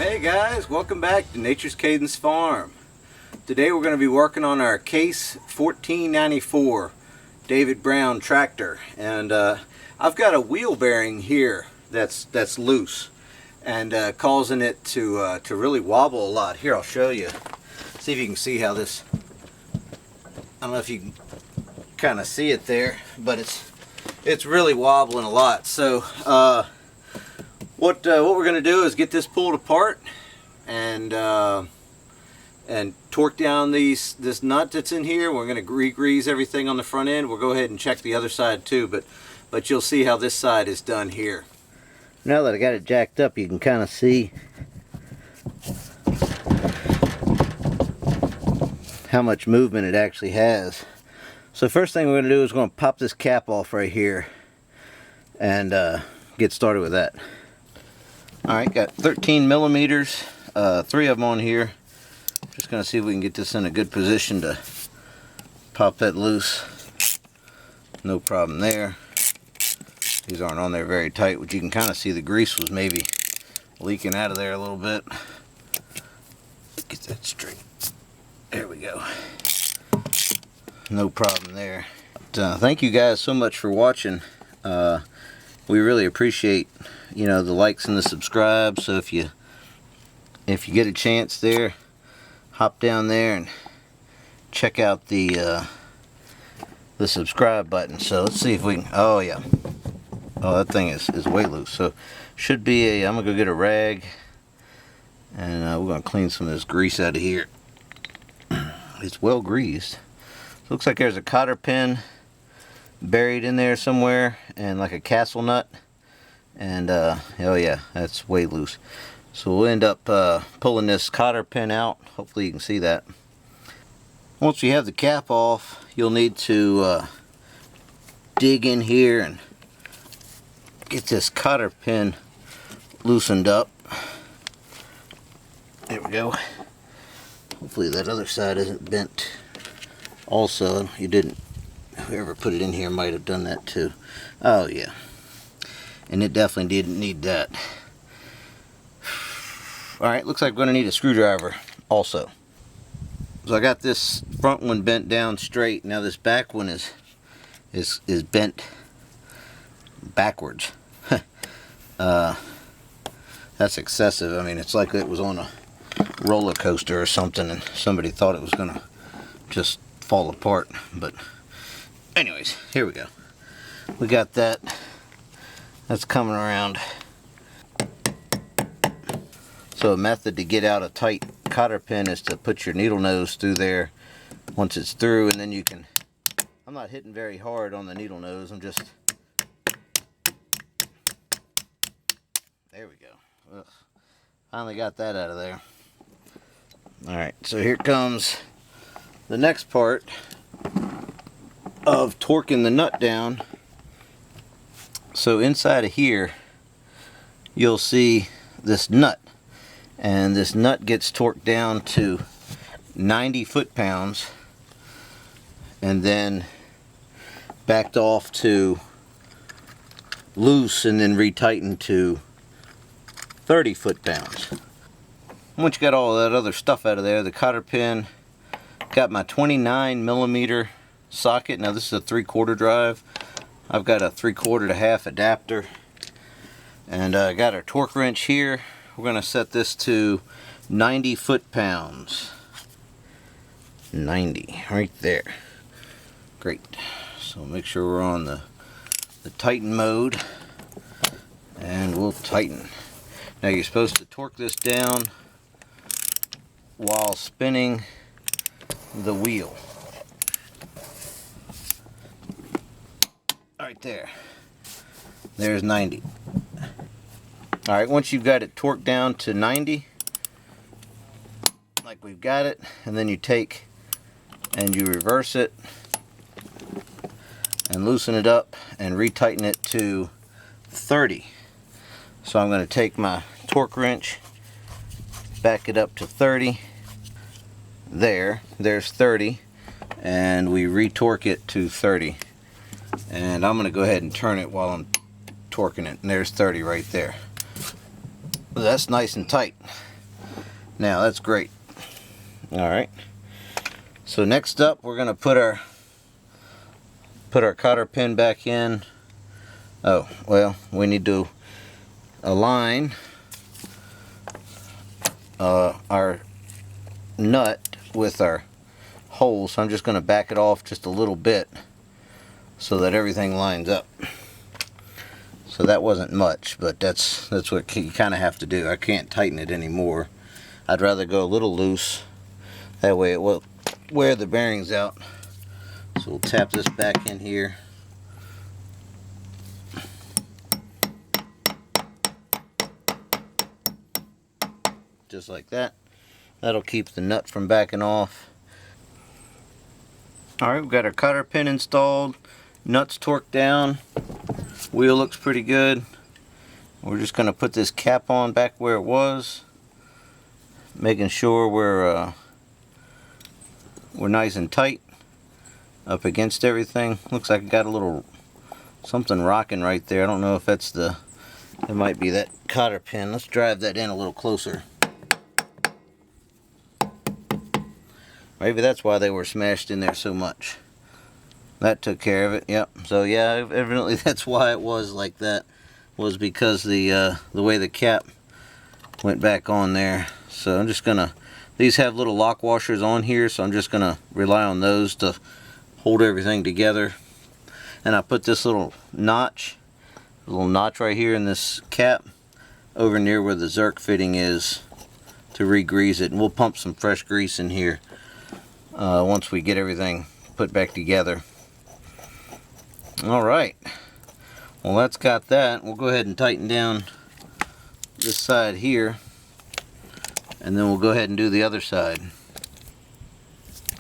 Hey guys, welcome back to Nature's Cadence Farm. Today we're going to be working on our Case 1494 David Brown tractor, and I've got a wheel bearing here that's loose and causing it to really wobble a lot. Here, I'll show you. See if you can see how this. I don't know if you can kind of see it there, but it's really wobbling a lot. So what we're going to do is get this pulled apart and torque down this nut that's in here. We're going to re-grease everything on the front end. We'll go ahead and check the other side too, but you'll see how this side is done here. Now that I got it jacked up, you can kind of see how much movement it actually has. So first thing we're going to do is we're going to pop this cap off right here and get started with that. Alright, got 13 millimeters, 3 of them on here. Just going to see if we can get this in a good position to pop that loose. No problem there. These aren't on there very tight, which you can kind of see the grease was maybe leaking out of there a little bit. Get that straight. There we go. No problem there. But, thank you guys so much for watching. We really appreciate, you know, the likes and the subscribes. So if you get a chance there, hop down there and check out the subscribe button. So let's see if we can. Oh yeah. Oh, that thing is way loose. So should be a. I'm gonna go get a rag, and we're gonna clean some of this grease out of here. It's well greased. Looks like there's a cotter pin buried in there somewhere, and like a castle nut, and oh yeah, that's way loose. So we'll end up pulling this cotter pin out. Hopefully you can see that. Once you have the cap off, you'll need to dig in here and get this cotter pin loosened up. There we go. Hopefully that other side isn't bent. Also, you didn't. Whoever put it in here might have done that too. Oh yeah. And it definitely didn't need that. Alright, looks like we're going to need a screwdriver also. So I got this front one bent down straight. Now this back one is bent backwards. That's excessive. I mean, it's like it was on a roller coaster or something and somebody thought it was going to just fall apart. But anyways, here we go. We got that. That's coming around. So a method to get out a tight cotter pin is to put your needle nose through there once it's through, and then you can. I'm not hitting very hard on the needle nose. I'm just. There we go. Ugh. Finally got that out of there. Alright, so here comes the next part of torquing the nut down. So inside of here you'll see this nut, and this nut gets torqued down to 90 foot-pounds and then backed off to loose and then retightened to 30 foot-pounds. Once you got all that other stuff out of there, the cotter pin, got my 29 millimeter socket. Now this is a 3/4 drive. I've got a 3/4 to half adapter, and I got our torque wrench here. We're going to set this to 90 foot-pounds. 90 right there. Great. So make sure we're on the tighten mode, and we'll tighten. Now you're supposed to torque this down while spinning the wheel. Right there. There's 90. Alright, once you've got it torqued down to 90, like we've got it, and then you take and you reverse it and loosen it up and retighten it to 30. So I'm going to take my torque wrench, back it up to 30. There's 30, and we retorque it to 30. And I'm going to go ahead and turn it while I'm torquing it, and there's 30 right there. That's nice and tight. Now that's great. Alright. So next up we're gonna put our cotter pin back in. Oh, well, we need to align our nut with our hole. So I'm just going to back it off just a little bit so that everything lines up. So that wasn't much, but that's what you kind of have to do. I can't tighten it anymore. I'd rather go a little loose. That way it will wear the bearings out. So we'll tap this back in here. Just like that. That'll keep the nut from backing off. Alright, we've got our cotter pin installed. Nuts torqued down. Wheel looks pretty good. We're just going to put this cap on back where it was. Making sure we're nice and tight up against everything. Looks like I got a little something rocking right there. I don't know if that's it might be that cotter pin. Let's drive that in a little closer. Maybe that's why they were smashed in there so much. That took care of it. Yep. So yeah, evidently that's why it was like that. Was because the way the cap went back on there. So I'm just gonna. These have little lock washers on here, so I'm just gonna rely on those to hold everything together. And I put this little notch right here in this cap over near where the Zerk fitting is to re-grease it. And we'll pump some fresh grease in here once we get everything put back together. Alright, well that's got that. We'll go ahead and tighten down this side here, and then we'll go ahead and do the other side.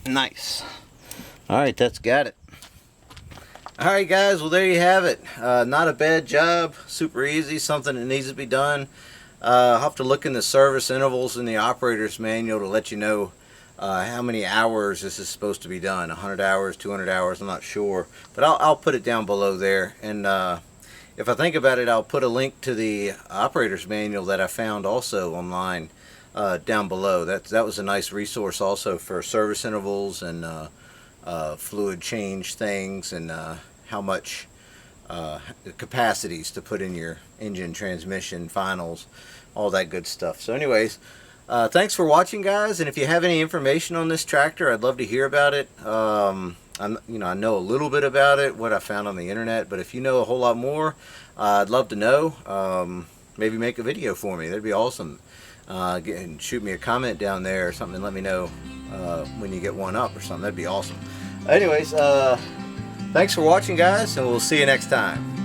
Nice. Alright, that's got it. Alright guys, well there you have it. Not a bad job, super easy, something that needs to be done. I'll have to look in the service intervals in the operator's manual to let you know how many hours this is supposed to be done. 100 hours, 200 hours, I'm not sure. But I'll put it down below there. And if I think about it, I'll put a link to the operator's manual that I found also online down below. That was a nice resource also for service intervals and fluid change things and how much capacities to put in your engine, transmission, finals, all that good stuff. So anyways, thanks for watching guys, and if you have any information on this tractor, I'd love to hear about it. I know a little bit about it, what I found on the internet, but if you know a whole lot more, I'd love to know. Maybe make a video for me, that'd be awesome. And shoot me a comment down there or something, let me know when you get one up or something, that'd be awesome. Anyways, thanks for watching guys, and we'll see you next time.